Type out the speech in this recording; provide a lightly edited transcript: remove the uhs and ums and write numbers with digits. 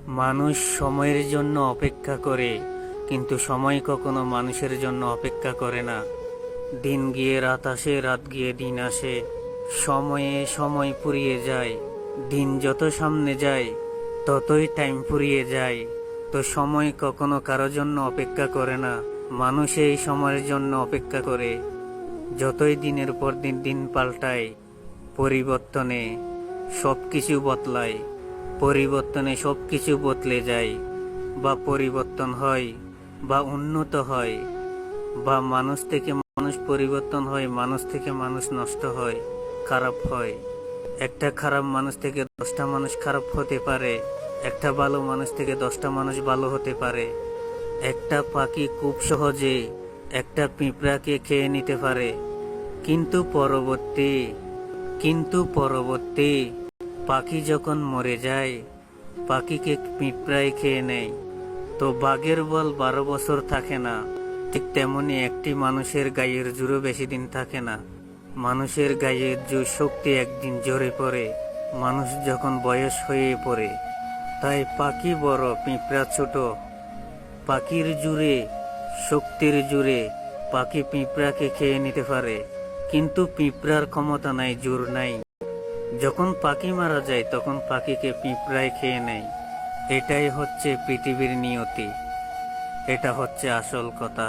মানুষ সময়ের জন্য অপেক্ষা করে, কিন্তু সময় কখনো মানুষের জন্য অপেক্ষা করে না। দিন গিয়ে রাত আসে, রাত গিয়ে দিন আসে, সময়ে সময় ফুরিয়ে যায়। দিন যত সামনে যায় ততই টাইম ফুরিয়ে যায়। তো সময় কখনো কারো জন্য অপেক্ষা করে না, মানুষ এই সময়ের জন্য অপেক্ষা করে। যতই দিনের পর দিন দিন পাল্টায়, পরিবর্তনে সব কিছু বদলায়, পরিবর্তনে সব কিছু বদলে যায়, বা পরিবর্তন হয় বা উন্নত হয়, বা মানুষ থেকে মানুষ পরিবর্তন হয়, মানুষ থেকে মানুষ নষ্ট হয়, খারাপ হয়। একটা খারাপ মানুষ থেকে 10টা মানুষ খারাপ হতে পারে, একটা ভালো মানুষ থেকে 10টা মানুষ ভালো হতে পারে। একটা পাখি খুব সহজে একটা পিঁপড়াকে খেয়ে নিতে পারে, কিন্তু পরবর্তী পাখি যখন মরে যায়, পাখিকে পিঁপড়ায় খেয়ে নেয়। তো বাঘের বল 12 বছর থাকে না, ঠিক তেমনি একটি মানুষের গায়ের জোরও বেশি দিন থাকে না। মানুষের গায়ের জোর শক্তি একদিন ঝরে পড়ে, মানুষ যখন বয়স হয়ে পড়ে। তাই পাখি বড়, পিঁপড়া ছোট। পাখির জোরে, শক্তির জোরে পাখি পিঁপড়াকে খেয়ে নিতে পারে, কিন্তু পিঁপড়ার ক্ষমতা নাই, জোর নাই। যখন পাখি মারা যায় তখন পাখিকে পিঁপড়ায় খেয়ে নেয়। এটাই হচ্ছে পৃথিবীর নিয়তি, এটা হচ্ছে আসল কথা।